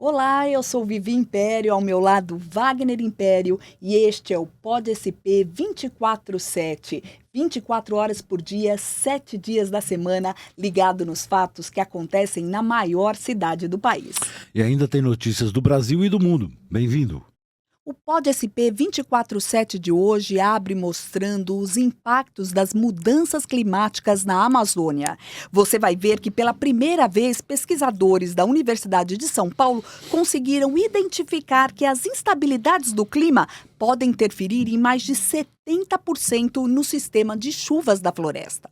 Olá, eu sou Vivi Império, ao meu lado Wagner Império e este é o Pod SP 24/7. 24 horas por dia, 7 dias da semana, ligado nos fatos que acontecem na maior cidade do país. E ainda tem notícias do Brasil e do mundo. Bem-vindo. O Pod SP 24/7 de hoje abre mostrando os impactos das mudanças climáticas na Amazônia. Você vai ver que pela primeira vez pesquisadores da Universidade de São Paulo conseguiram identificar que as instabilidades do clima podem interferir em mais de 70% no sistema de chuvas da floresta.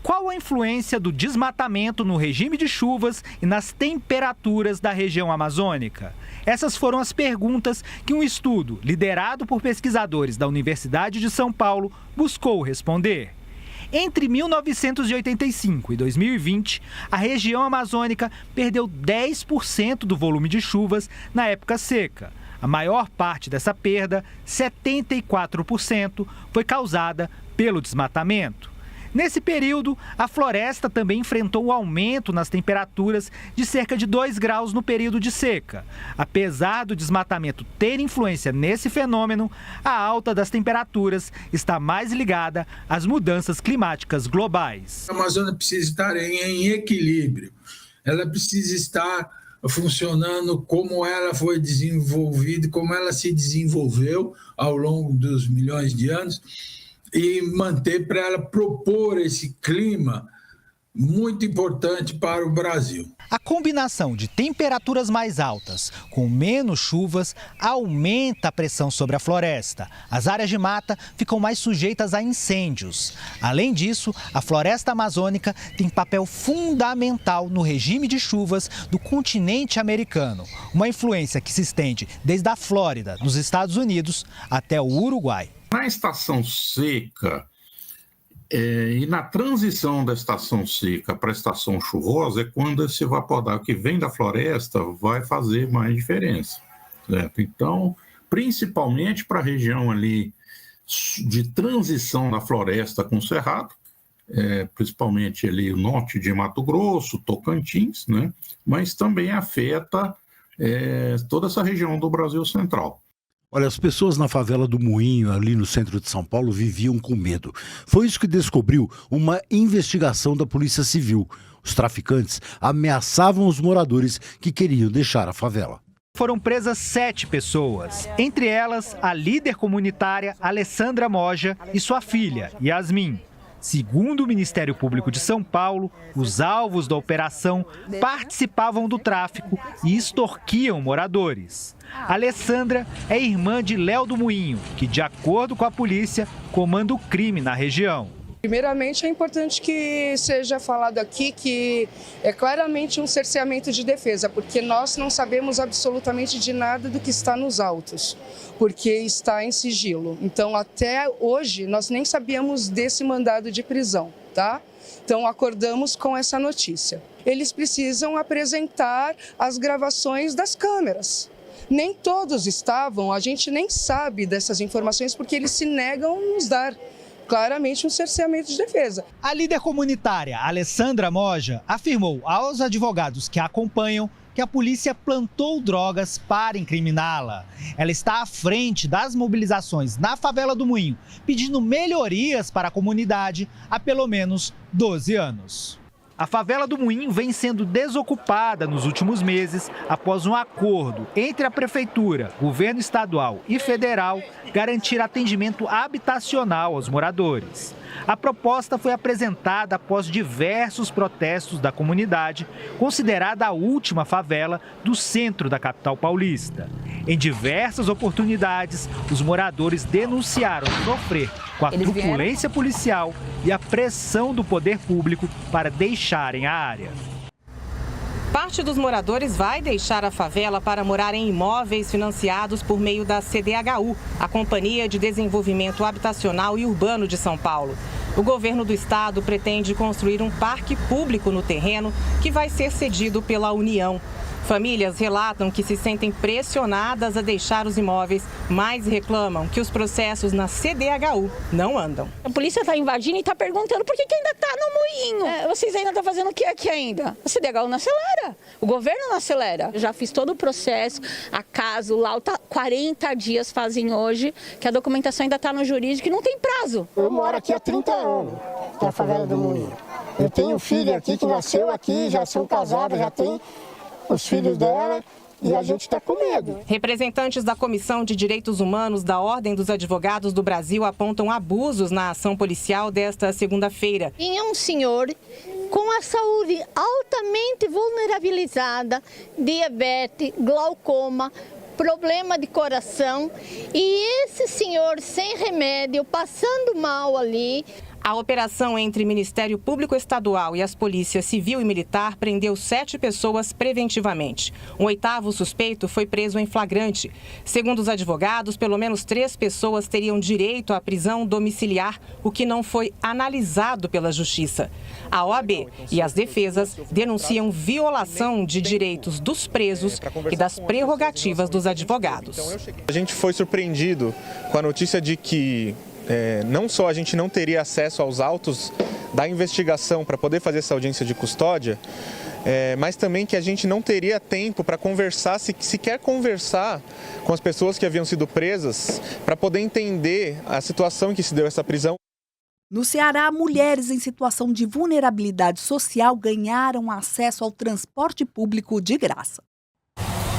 Qual a influência do desmatamento no regime de chuvas e nas temperaturas da região amazônica? Essas foram as perguntas que um estudo liderado por pesquisadores da Universidade de São Paulo buscou responder. Entre 1985 e 2020, a região amazônica perdeu 10% do volume de chuvas na época seca. A maior parte dessa perda, 74%, foi causada pelo desmatamento. Nesse período, a floresta também enfrentou um aumento nas temperaturas de cerca de 2 graus no período de seca. Apesar do desmatamento ter influência nesse fenômeno, a alta das temperaturas está mais ligada às mudanças climáticas globais. A Amazônia precisa estar em equilíbrio, ela precisa estar funcionando como ela foi desenvolvida, como ela se desenvolveu ao longo dos milhões de anos, e manter para ela propor esse clima muito importante para o Brasil. A combinação de temperaturas mais altas com menos chuvas aumenta a pressão sobre a floresta. As áreas de mata ficam mais sujeitas a incêndios. Além disso, a floresta amazônica tem papel fundamental no regime de chuvas do continente americano, uma influência que se estende desde a Flórida, nos Estados Unidos, até o Uruguai. Na estação seca e na transição da estação seca para a estação chuvosa é quando esse evaporável que vem da floresta vai fazer mais diferença, certo? Então, principalmente para a região ali de transição da floresta com o cerrado, principalmente ali o norte de Mato Grosso, Tocantins, né? Mas também afeta toda essa região do Brasil Central. Olha, as pessoas na favela do Moinho, ali no centro de São Paulo, viviam com medo. Foi isso que descobriu uma investigação da Polícia Civil. Os traficantes ameaçavam os moradores que queriam deixar a favela. Foram presas 7 pessoas, entre elas a líder comunitária Alessandra Moja e sua filha, Yasmin. Segundo o Ministério Público de São Paulo, os alvos da operação participavam do tráfico e extorquiam moradores. Alessandra é irmã de Léo do Moinho, que, de acordo com a polícia, comanda o crime na região. Primeiramente, é importante que seja falado aqui que é claramente um cerceamento de defesa, porque nós não sabemos absolutamente de nada do que está nos autos, porque está em sigilo. Então, até hoje, nós nem sabíamos desse mandado de prisão, tá? Então, acordamos com essa notícia. Eles precisam apresentar as gravações das câmeras. Nem todos estavam, a gente nem sabe dessas informações porque eles se negam a nos dar. Claramente um cerceamento de defesa. A líder comunitária Alessandra Moja afirmou aos advogados que a acompanham que a polícia plantou drogas para incriminá-la. Ela está à frente das mobilizações na favela do Moinho, pedindo melhorias para a comunidade há pelo menos 12 anos. A favela do Moinho vem sendo desocupada nos últimos meses após um acordo entre a Prefeitura, Governo Estadual e Federal garantir atendimento habitacional aos moradores. A proposta foi apresentada após diversos protestos da comunidade, considerada a última favela do centro da capital paulista. Em diversas oportunidades, os moradores denunciaram sofrer com a truculência policial e a pressão do poder público para deixarem a área. Parte dos moradores vai deixar a favela para morar em imóveis financiados por meio da CDHU, a Companhia de Desenvolvimento Habitacional e Urbano de São Paulo. O governo do estado pretende construir um parque público no terreno que vai ser cedido pela União. Famílias relatam que se sentem pressionadas a deixar os imóveis, mas reclamam que os processos na CDHU não andam. A polícia está invadindo e está perguntando por que ainda está no moinho. Vocês ainda estão fazendo o que aqui ainda? A CDHU não acelera, o governo não acelera. Eu já fiz todo o processo, acaso, lauta, 40 dias fazem hoje, que a documentação ainda está no jurídico e não tem prazo. Eu moro aqui há 30 anos, na favela do Moinho. Eu tenho um filho aqui que nasceu aqui, já sou casada, já tenho os filhos dela e a gente está com medo. Representantes da Comissão de Direitos Humanos da Ordem dos Advogados do Brasil apontam abusos na ação policial desta segunda-feira. E é um senhor com a saúde altamente vulnerabilizada, diabetes, glaucoma, problema de coração, e esse senhor sem remédio, passando mal ali. A operação entre Ministério Público Estadual e as polícias civil e militar prendeu 7 pessoas preventivamente. Um 8º suspeito foi preso em flagrante. Segundo os advogados, pelo menos 3 pessoas teriam direito à prisão domiciliar, o que não foi analisado pela Justiça. A OAB e as defesas denunciam violação de direitos dos presos e das prerrogativas dos advogados. A gente foi surpreendido com a notícia de que não só a gente não teria acesso aos autos da investigação para poder fazer essa audiência de custódia, mas também que a gente não teria tempo para conversar, se quer conversar com as pessoas que haviam sido presas, para poder entender a situação em que se deu essa prisão. No Ceará, mulheres em situação de vulnerabilidade social ganharam acesso ao transporte público de graça.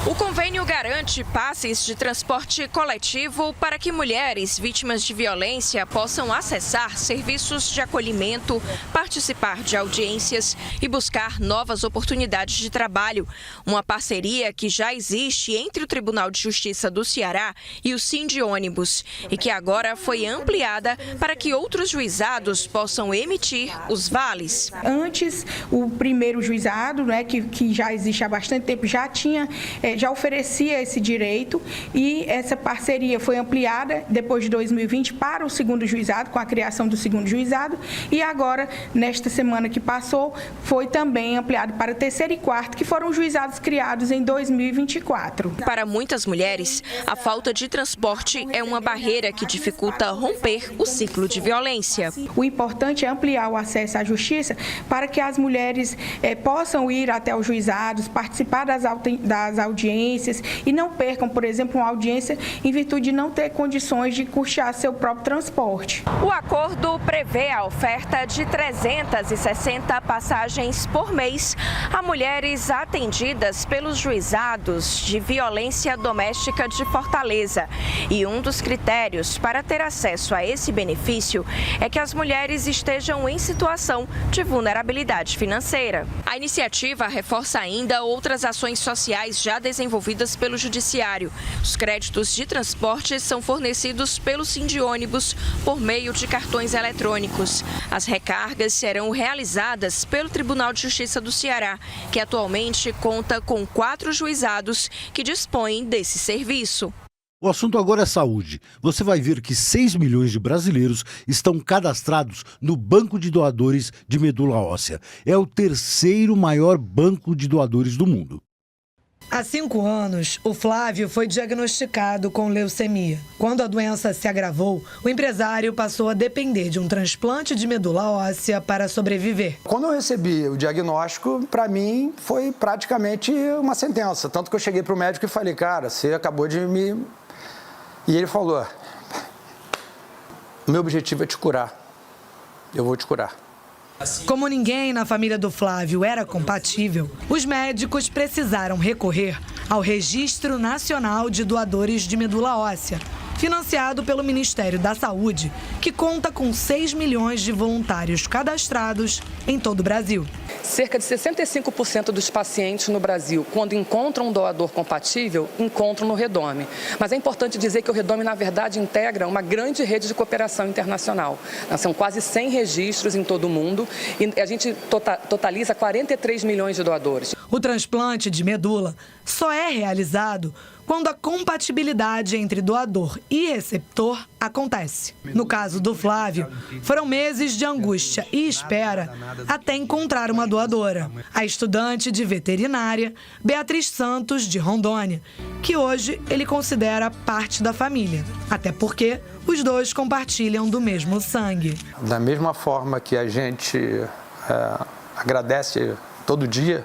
O convênio garante passes de transporte coletivo para que mulheres vítimas de violência possam acessar serviços de acolhimento, participar de audiências e buscar novas oportunidades de trabalho. Uma parceria que já existe entre o Tribunal de Justiça do Ceará e o Sindônibus e que agora foi ampliada para que outros juizados possam emitir os vales. Antes, o primeiro juizado, que já existe há bastante tempo, já oferecia esse direito, e essa parceria foi ampliada depois de 2020 para o segundo juizado, com a criação do segundo juizado, e agora, nesta semana que passou, foi também ampliado para o terceiro e quarto, que foram juizados criados em 2024. Para muitas mulheres, a falta de transporte é uma barreira que dificulta romper o ciclo de violência. O importante é ampliar o acesso à justiça para que as mulheres possam ir até os juizados, participar das audiências e não percam, por exemplo, uma audiência em virtude de não ter condições de custear seu próprio transporte. O acordo prevê a oferta de 360 passagens por mês a mulheres atendidas pelos juizados de violência doméstica de Fortaleza. E um dos critérios para ter acesso a esse benefício é que as mulheres estejam em situação de vulnerabilidade financeira. A iniciativa reforça ainda outras ações sociais já desenvolvidas pelo Judiciário. Os créditos de transporte são fornecidos pelo Sindônibus por meio de cartões eletrônicos. As recargas serão realizadas pelo Tribunal de Justiça do Ceará, que atualmente conta com 4 juizados que dispõem desse serviço. O assunto agora é saúde. Você vai ver que 6 milhões de brasileiros estão cadastrados no Banco de Doadores de Medula Óssea. É o 3º maior banco de doadores do mundo. Há 5 anos, o Flávio foi diagnosticado com leucemia. Quando a doença se agravou, o empresário passou a depender de um transplante de medula óssea para sobreviver. Quando eu recebi o diagnóstico, para mim foi praticamente uma sentença. Tanto que eu cheguei para o médico e falei, cara, você acabou de me... E ele falou, meu objetivo é te curar. Eu vou te curar. Como ninguém na família do Flávio era compatível, os médicos precisaram recorrer ao Registro Nacional de Doadores de Medula Óssea, financiado pelo Ministério da Saúde, que conta com 6 milhões de voluntários cadastrados em todo o Brasil. Cerca de 65% dos pacientes no Brasil, quando encontram um doador compatível, encontram no Redome. Mas é importante dizer que o Redome, na verdade, integra uma grande rede de cooperação internacional. São quase 100 registros em todo o mundo e a gente totaliza 43 milhões de doadores. O transplante de medula só é realizado quando a compatibilidade entre doador e receptor acontece. No caso do Flávio, foram meses de angústia e espera até encontrar uma doadora. A estudante de veterinária, Beatriz Santos, de Rondônia, que hoje ele considera parte da família, até porque os dois compartilham do mesmo sangue. Da mesma forma que a gente agradece todo dia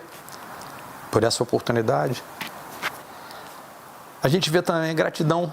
por essa oportunidade, a gente vê também gratidão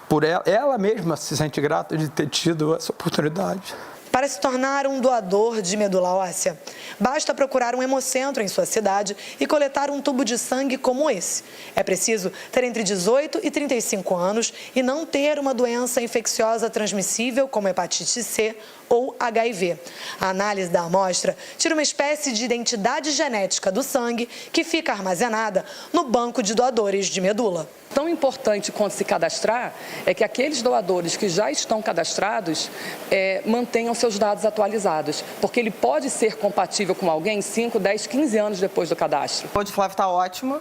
por ela. Ela mesma se sente grata de ter tido essa oportunidade. Para se tornar um doador de medula óssea, basta procurar um hemocentro em sua cidade e coletar um tubo de sangue como esse. É preciso ter entre 18 e 35 anos e não ter uma doença infecciosa transmissível como hepatite C ou HIV. A análise da amostra tira uma espécie de identidade genética do sangue que fica armazenada no banco de doadores de medula. Tão importante quanto se cadastrar é que aqueles doadores que já estão cadastrados mantenham seus dados atualizados, porque ele pode ser compatível com alguém 5, 10, 15 anos depois do cadastro. Hoje o Flávio está ótimo,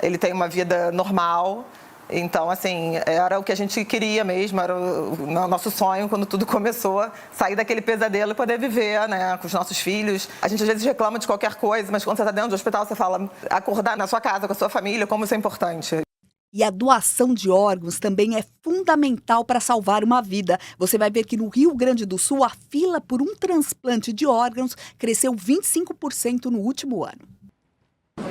ele tem uma vida normal. Então, assim, era o que a gente queria mesmo, era o nosso sonho quando tudo começou, sair daquele pesadelo e poder viver, né, com os nossos filhos. A gente às vezes reclama de qualquer coisa, mas quando você está dentro do hospital, você fala acordar na sua casa com a sua família, como isso é importante. E a doação de órgãos também é fundamental para salvar uma vida. Você vai ver que no Rio Grande do Sul, a fila por um transplante de órgãos cresceu 25% no último ano.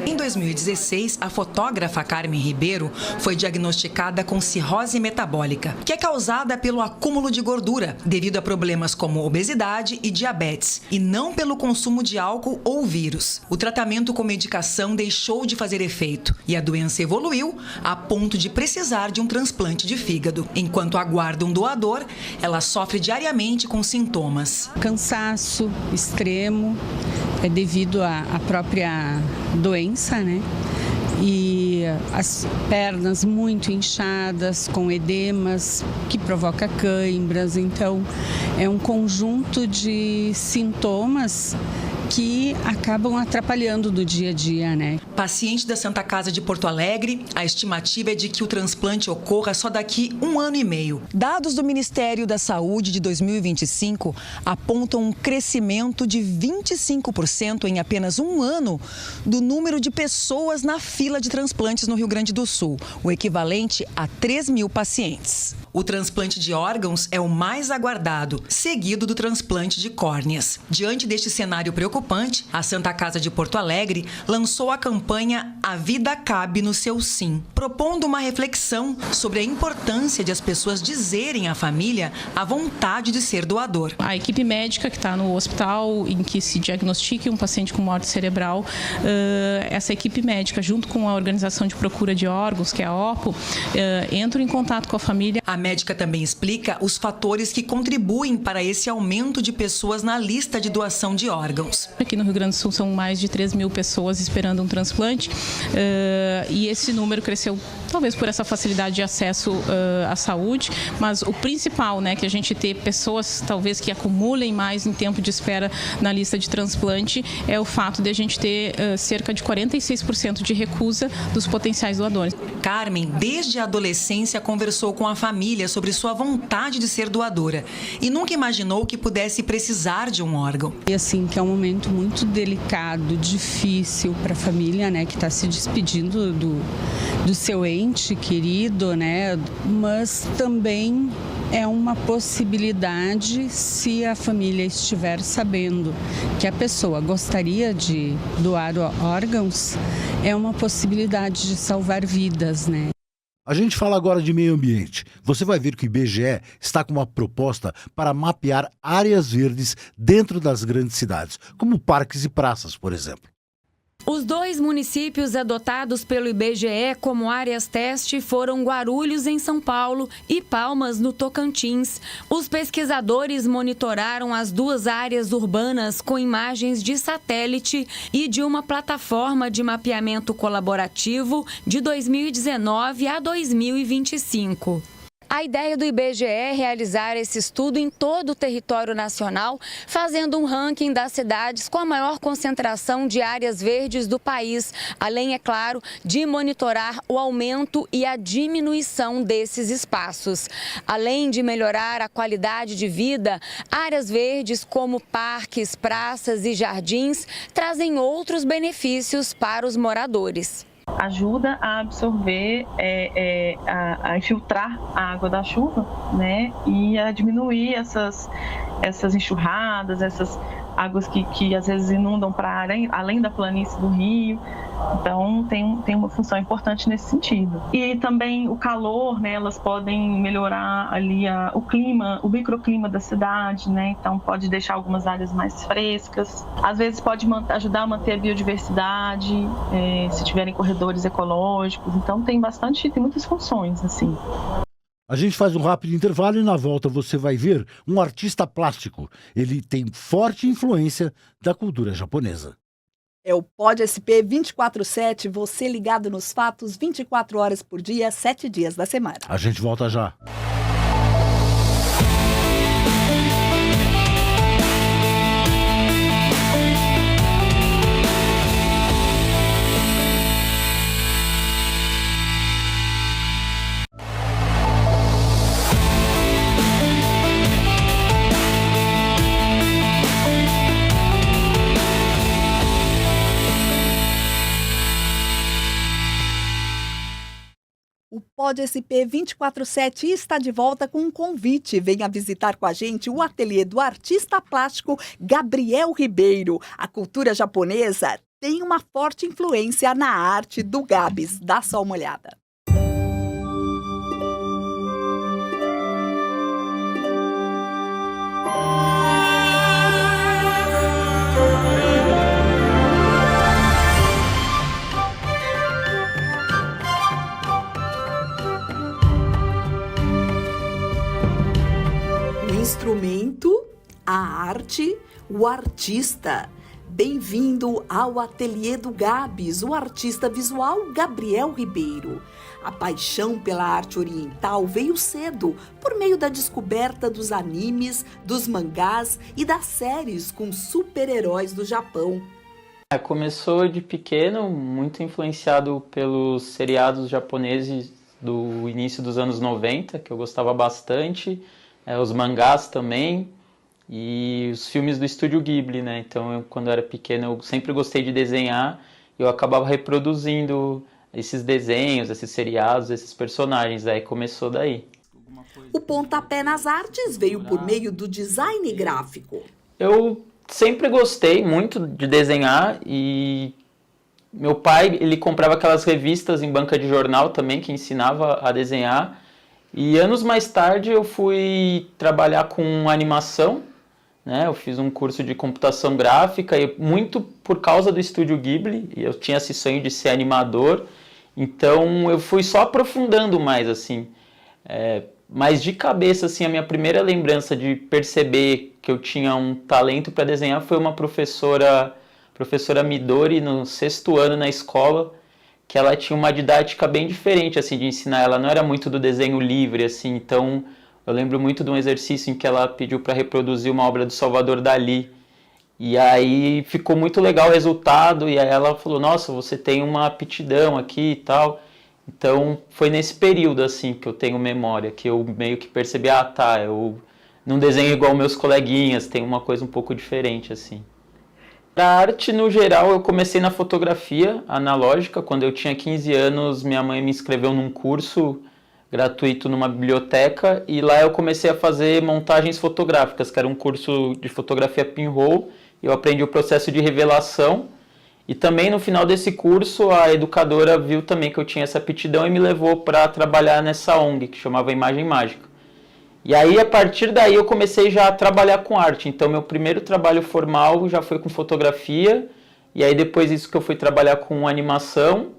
Em 2016, a fotógrafa Carmen Ribeiro foi diagnosticada com cirrose metabólica, que é causada pelo acúmulo de gordura, devido a problemas como obesidade e diabetes, e não pelo consumo de álcool ou vírus. O tratamento com medicação deixou de fazer efeito e a doença evoluiu a ponto de precisar de um transplante de fígado. Enquanto aguarda um doador, ela sofre diariamente com sintomas. Cansaço extremo, devido à própria doença, né? E as pernas muito inchadas, com edemas, que provoca câimbras. Então, é um conjunto de sintomas que acabam atrapalhando do dia a dia, né? Paciente da Santa Casa de Porto Alegre, a estimativa é de que o transplante ocorra só daqui 1 ano e meio. Dados do Ministério da Saúde de 2025 apontam um crescimento de 25% em apenas 1 ano do número de pessoas na fila de transplantes no Rio Grande do Sul, o equivalente a 3.000 pacientes. O transplante de órgãos é o mais aguardado, seguido do transplante de córneas. Diante deste cenário preocupante, a Santa Casa de Porto Alegre lançou a campanha A Vida Cabe no Seu Sim, propondo uma reflexão sobre a importância de as pessoas dizerem à família a vontade de ser doador. A equipe médica que está no hospital em que se diagnostique um paciente com morte cerebral, essa equipe médica, junto com a Organização de Procura de Órgãos, que é a OPO, entra em contato com a família. A médica também explica os fatores que contribuem para esse aumento de pessoas na lista de doação de órgãos. Aqui no Rio Grande do Sul são mais de 3.000 pessoas esperando um transplante e esse número cresceu talvez por essa facilidade de acesso à saúde, mas o principal, né, que a gente ter pessoas talvez que acumulem mais em tempo de espera na lista de transplante é o fato de a gente ter cerca de 46% de recusa dos potenciais doadores. Carmen, desde a adolescência, conversou com a família sobre sua vontade de ser doadora e nunca imaginou que pudesse precisar de um órgão. E assim, que é um momento muito delicado, difícil para a família, né, que está se despedindo do seu ente querido, né, mas também é uma possibilidade, se a família estiver sabendo que a pessoa gostaria de doar órgãos, é uma possibilidade de salvar vidas, né? A gente fala agora de meio ambiente. Você vai ver que o IBGE está com uma proposta para mapear áreas verdes dentro das grandes cidades, como parques e praças, por exemplo. Os 2 municípios adotados pelo IBGE como áreas teste foram Guarulhos, em São Paulo, e Palmas, no Tocantins. Os pesquisadores monitoraram as 2 áreas urbanas com imagens de satélite e de uma plataforma de mapeamento colaborativo de 2019 a 2025. A ideia do IBGE é realizar esse estudo em todo o território nacional, fazendo um ranking das cidades com a maior concentração de áreas verdes do país, além, é claro, de monitorar o aumento e a diminuição desses espaços. Além de melhorar a qualidade de vida, áreas verdes como parques, praças e jardins trazem outros benefícios para os moradores. Ajuda a absorver, a infiltrar a água da chuva, né? E a diminuir essas enxurradas, essas águas que às vezes inundam para além da planície do rio. Então tem uma função importante nesse sentido. E também o calor, né? Elas podem melhorar ali o clima, o microclima da cidade, né? Então pode deixar algumas áreas mais frescas. Às vezes pode ajudar a manter a biodiversidade, se tiverem corredores ecológicos. Então tem muitas funções assim. A gente faz um rápido intervalo e na volta você vai ver um artista plástico. Ele tem forte influência da cultura japonesa. É o Pod SP 24/7, você ligado nos fatos 24 horas por dia, 7 dias da semana. A gente volta já. O Pod SP 24/7 está de volta com um convite. Venha visitar com a gente o ateliê do artista plástico Gabriel Ribeiro. A cultura japonesa tem uma forte influência na arte do Gabs. Dá só uma olhada. Instrumento, a arte, o artista. Bem-vindo ao ateliê do Gabs, o artista visual Gabriel Ribeiro. A paixão pela arte oriental veio cedo, por meio da descoberta dos animes, dos mangás e das séries com super-heróis do Japão. Começou de pequeno, muito influenciado pelos seriados japoneses do início dos anos 90, que eu gostava bastante. Os mangás também e os filmes do Estúdio Ghibli, né? Então, quando eu era pequeno, eu sempre gostei de desenhar e eu acabava reproduzindo esses desenhos, esses seriados, esses personagens. Aí começou daí. O pontapé nas artes veio por meio do design gráfico. Eu sempre gostei muito de desenhar e meu pai, ele comprava aquelas revistas em banca de jornal também que ensinava a desenhar. E anos mais tarde eu fui trabalhar com animação, né? Eu fiz um curso de computação gráfica e muito por causa do Estúdio Ghibli, eu tinha esse sonho de ser animador, então eu fui só aprofundando mais, assim. Mas de cabeça, assim, a minha primeira lembrança de perceber que eu tinha um talento para desenhar foi uma professora Midori, no 6º ano na escola, que ela tinha uma didática bem diferente, assim, de ensinar. Ela não era muito do desenho livre, assim, então eu lembro muito de um exercício em que ela pediu para reproduzir uma obra do Salvador Dalí, e aí ficou muito legal o resultado, e aí ela falou, nossa, você tem uma aptidão aqui e tal. Então foi nesse período, assim, que eu tenho memória, que eu meio que percebi, eu não desenho igual meus coleguinhas, tem uma coisa um pouco diferente, assim. Para arte, no geral, eu comecei na fotografia analógica. Quando eu tinha 15 anos, minha mãe me inscreveu num curso gratuito numa biblioteca e lá eu comecei a fazer montagens fotográficas, que era um curso de fotografia pinhole. Eu aprendi o processo de revelação e também no final desse curso a educadora viu também que eu tinha essa aptidão e me levou para trabalhar nessa ONG que chamava Imagem Mágica. E aí, a partir daí, eu comecei já a trabalhar com arte. Então, meu primeiro trabalho formal já foi com fotografia. E aí, depois disso que eu fui trabalhar com animação.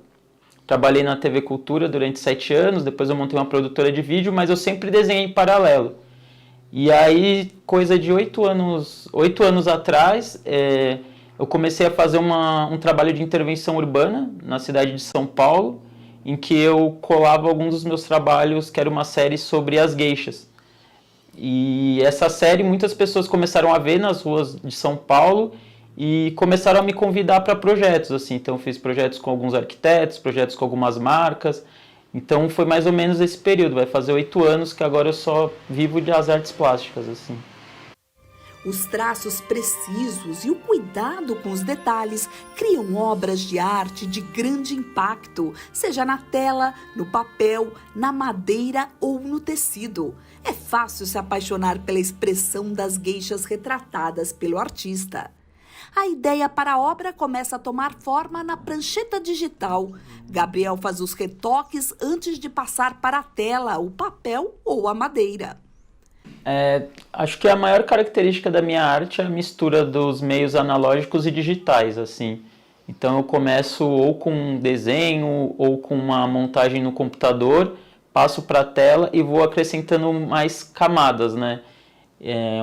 Trabalhei na TV Cultura durante 7 anos. Depois eu montei uma produtora de vídeo, mas eu sempre desenhei em paralelo. E aí, coisa de 8 anos atrás, eu comecei a fazer um trabalho de intervenção urbana na cidade de São Paulo. em que eu colava alguns dos meus trabalhos, que era uma série sobre as geishas. E essa série muitas pessoas começaram a ver nas ruas de São Paulo e começaram a me convidar para projetos, assim. Então eu fiz projetos com alguns arquitetos, projetos com algumas marcas. Então foi mais ou menos esse período, vai fazer 8 anos que agora eu só vivo das artes plásticas, assim. Os traços precisos e o cuidado com os detalhes criam obras de arte de grande impacto, seja na tela, no papel, na madeira ou no tecido. É fácil se apaixonar pela expressão das geishas retratadas pelo artista. A ideia para a obra começa a tomar forma na prancheta digital. Gabriel faz os retoques antes de passar para a tela, o papel ou a madeira. Acho que a maior característica da minha arte é a mistura dos meios analógicos e digitais, assim. Então eu começo ou com um desenho ou com uma montagem no computador, passo para a tela e vou acrescentando mais camadas, né?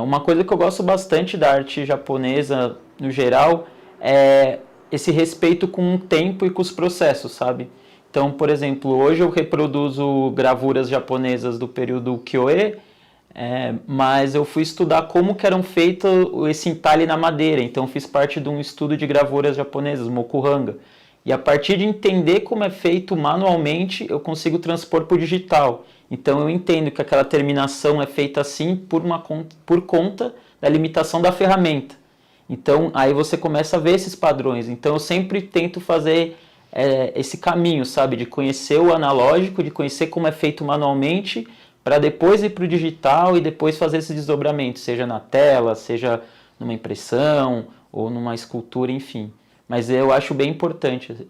Uma coisa que eu gosto bastante da arte japonesa no geral é esse respeito com o tempo e com os processos, sabe? Então, por exemplo, hoje eu reproduzo gravuras japonesas do período Kyoe, mas eu fui estudar como que eram feito esse entalhe na madeira, então fiz parte de um estudo de gravuras japonesas, Mokuhanga, e a partir de entender como é feito manualmente, eu consigo transpor para o digital. Então eu entendo que aquela terminação é feita assim por conta da limitação da ferramenta. Então aí você começa a ver esses padrões, então eu sempre tento fazer esse caminho, sabe, de conhecer o analógico, de conhecer como é feito manualmente, para depois ir para o digital e depois fazer esse desdobramento, seja na tela, seja numa impressão ou numa escultura, enfim. Mas eu acho bem importante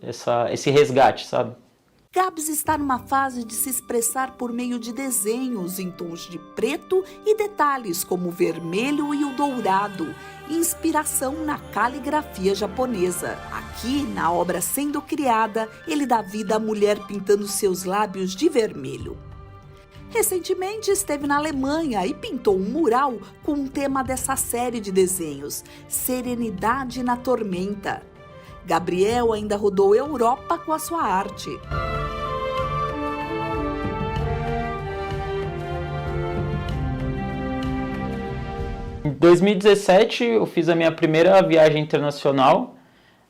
esse resgate, sabe? Gabs está numa fase de se expressar por meio de desenhos em tons de preto e detalhes como o vermelho e o dourado, inspiração na caligrafia japonesa. Aqui, na obra sendo criada, ele dá vida à mulher pintando seus lábios de vermelho. Recentemente esteve na Alemanha e pintou um mural com o tema dessa série de desenhos, Serenidade na Tormenta. Gabriel ainda rodou a Europa com a sua arte. Em 2017 eu fiz a minha primeira viagem internacional,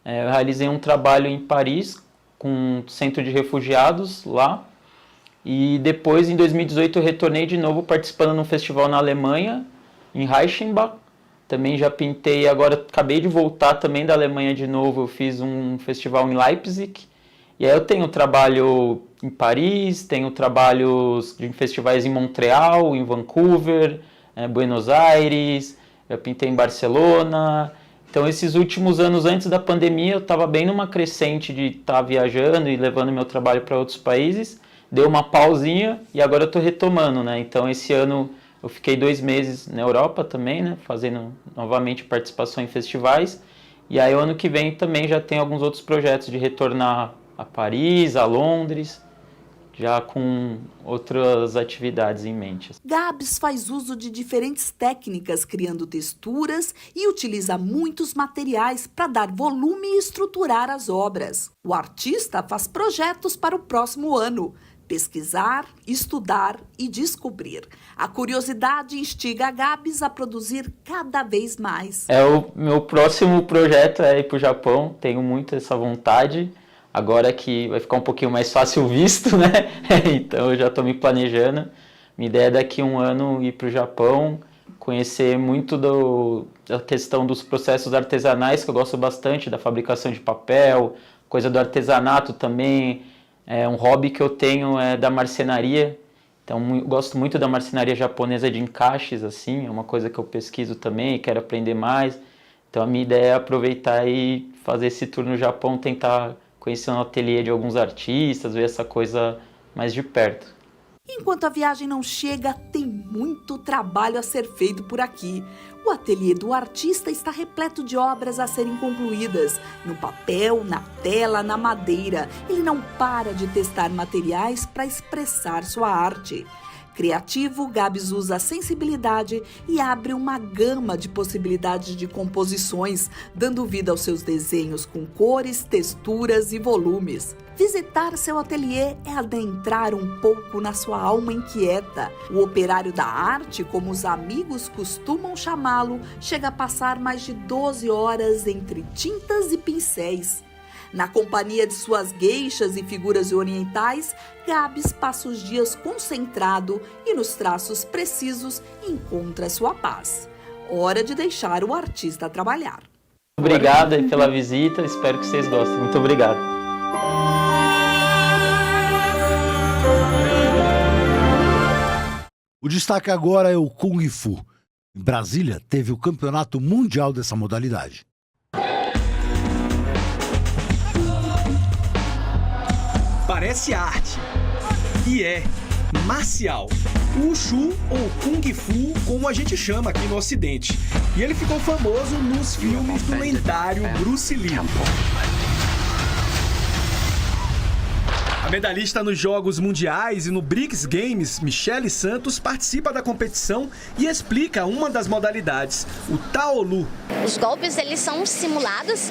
eu realizei um trabalho em Paris com um centro de refugiados lá. E depois, em 2018, eu retornei de novo participando num festival na Alemanha, em Reichenbach. Também já pintei, agora acabei de voltar também da Alemanha de novo, eu fiz um festival em Leipzig. E aí eu tenho trabalho em Paris, tenho trabalhos em festivais em Montreal, em Vancouver, Buenos Aires, eu pintei em Barcelona. Então esses últimos anos antes da pandemia eu estava bem numa crescente de estar viajando e levando meu trabalho para outros países. Deu uma pausinha e agora eu estou retomando, né? Então esse ano eu fiquei 2 meses na Europa também, né? Fazendo novamente participação em festivais. E aí o ano que vem também já tem alguns outros projetos de retornar a Paris, a Londres, já com outras atividades em mente. Gabs faz uso de diferentes técnicas, criando texturas e utiliza muitos materiais para dar volume e estruturar as obras. O artista faz projetos para o próximo ano. Pesquisar, estudar e descobrir. A curiosidade instiga a Gabs a produzir cada vez mais. O meu próximo projeto é ir para o Japão, tenho muito essa vontade. Agora que vai ficar um pouquinho mais fácil o visto, né? Então eu já estou me planejando. Minha ideia é daqui a 1 ano ir para o Japão, conhecer muito da questão dos processos artesanais, que eu gosto bastante, da fabricação de papel, coisa do artesanato também. Um hobby que eu tenho é da marcenaria, então eu gosto muito da marcenaria japonesa de encaixes, assim, é uma coisa que eu pesquiso também e quero aprender mais. Então a minha ideia é aproveitar e fazer esse tour no Japão, tentar conhecer um ateliê de alguns artistas, ver essa coisa mais de perto. Enquanto a viagem não chega, tem muito trabalho a ser feito por aqui. O ateliê do artista está repleto de obras a serem concluídas, no papel, na tela, na madeira. Ele não para de testar materiais para expressar sua arte. Criativo, Gabs usa a sensibilidade e abre uma gama de possibilidades de composições, dando vida aos seus desenhos com cores, texturas e volumes. Visitar seu ateliê é adentrar um pouco na sua alma inquieta. O operário da arte, como os amigos costumam chamá-lo, chega a passar mais de 12 horas entre tintas e pincéis. Na companhia de suas gueixas e figuras orientais, Gabs passa os dias concentrado e nos traços precisos encontra sua paz. Hora de deixar o artista trabalhar. Obrigado pela visita, espero que vocês gostem. Muito obrigado. O destaque agora é o Kung Fu. Em Brasília, teve o campeonato mundial dessa modalidade. Parece arte. E é marcial. O Wushu, ou Kung Fu, como a gente chama aqui no Ocidente. E ele ficou famoso nos filmes do lendário Bruce Lee. A medalhista nos Jogos Mundiais e no BRICS Games, Michele Santos, participa da competição e explica uma das modalidades, o Taolu. Os golpes eles são simulados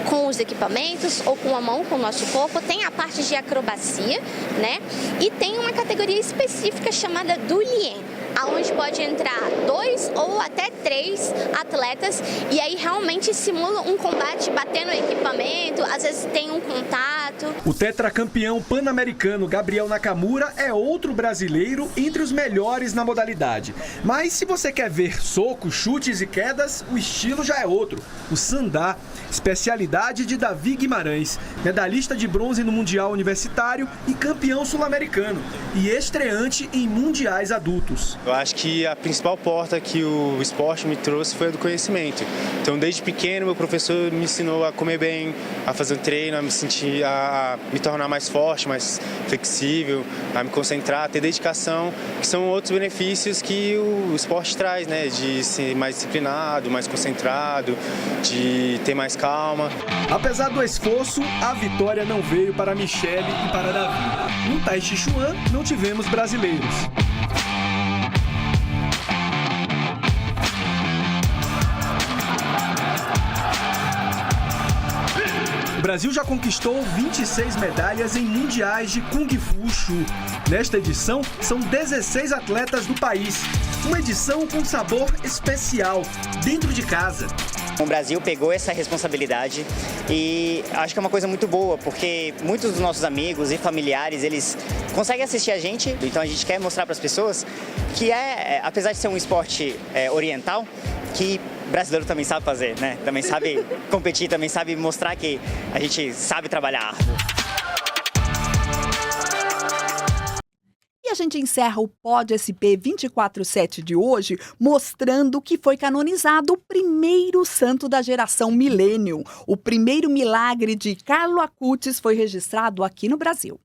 com os equipamentos ou com a mão, com o nosso corpo. Tem a parte de acrobacia, né? E tem uma categoria específica chamada do Lien, aonde pode entrar 2 ou até 3 atletas e aí realmente simula um combate batendo o equipamento, às vezes tem um contato. O tetracampeão pan-americano Gabriel Nakamura é outro brasileiro entre os melhores na modalidade. Mas se você quer ver socos, chutes e quedas, o estilo já é outro, o Sandá, especialidade de Davi Guimarães, medalhista de bronze no Mundial Universitário e campeão sul-americano, e estreante em mundiais adultos. Eu acho que a principal porta que o esporte me trouxe foi a do conhecimento. Então, desde pequeno, meu professor me ensinou a comer bem, a fazer um treino, a me sentir, a me tornar mais forte, mais flexível, a me concentrar, a ter dedicação, que são outros benefícios que o esporte traz, né? De ser mais disciplinado, mais concentrado, de ter mais calma. Apesar do esforço, a vitória não veio para Michele e para Davi. No Tai Chi Chuan, não tivemos brasileiros. O Brasil já conquistou 26 medalhas em mundiais de Kung Fu Wushu. Nesta edição, são 16 atletas do país. Uma edição com sabor especial, dentro de casa. O Brasil pegou essa responsabilidade e acho que é uma coisa muito boa, porque muitos dos nossos amigos e familiares, eles conseguem assistir a gente, então a gente quer mostrar para as pessoas que apesar de ser um esporte oriental, que brasileiro também sabe fazer, né? Também sabe competir, também sabe mostrar que a gente sabe trabalhar. E a gente encerra o Pod SP 24/7 de hoje mostrando que foi canonizado o primeiro santo da geração Millennium. O primeiro milagre de Carlo Acutis foi registrado aqui no Brasil.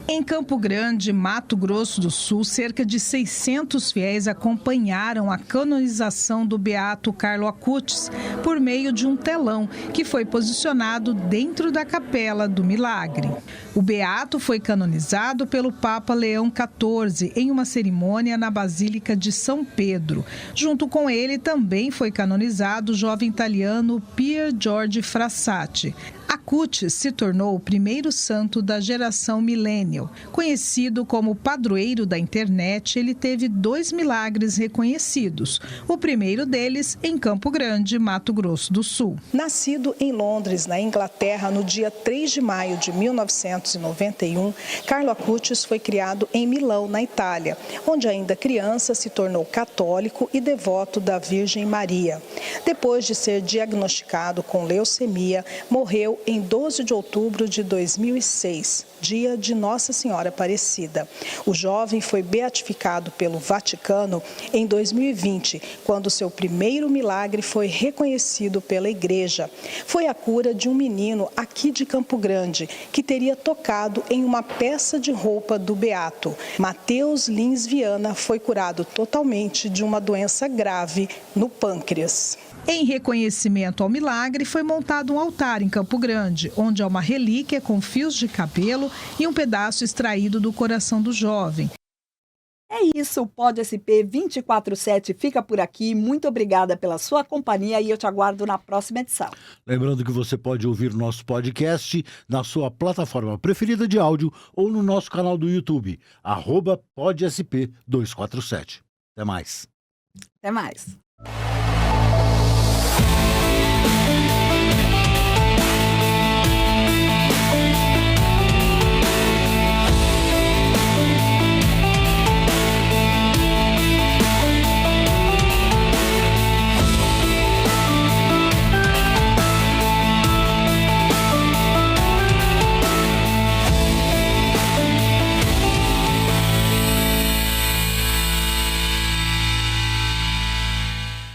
Em Campo Grande, Mato Grosso do Sul, cerca de 600 fiéis acompanharam a canonização do beato Carlo Acutis por meio de um telão que foi posicionado dentro da Capela do Milagre. O beato foi canonizado pelo Papa Leão XIV em uma cerimônia na Basílica de São Pedro. Junto com ele também foi canonizado o jovem italiano Pier Giorgio Frassati. Acutis se tornou o primeiro santo da geração Millennial. Conhecido como padroeiro da internet, ele teve 2 milagres reconhecidos. O primeiro deles em Campo Grande, Mato Grosso do Sul. Nascido em Londres, na Inglaterra, no dia 3 de maio de 1991, Carlo Acutis foi criado em Milão, na Itália, onde ainda criança se tornou católico e devoto da Virgem Maria. Depois de ser diagnosticado com leucemia, morreu em 12 de outubro de 2006, dia de Nossa Senhora Aparecida. O jovem foi beatificado pelo Vaticano em 2020, quando seu primeiro milagre foi reconhecido pela Igreja. Foi a cura de um menino aqui de Campo Grande, que teria tocado em uma peça de roupa do beato. Mateus Lins Viana foi curado totalmente de uma doença grave no pâncreas. Em reconhecimento ao milagre, foi montado um altar em Campo Grande, onde há uma relíquia com fios de cabelo e um pedaço extraído do coração do jovem. É isso, o Pod SP 24/7 fica por aqui. Muito obrigada pela sua companhia e eu te aguardo na próxima edição. Lembrando que você pode ouvir nosso podcast na sua plataforma preferida de áudio ou no nosso canal do YouTube, @PodSP247. Até mais. Até mais.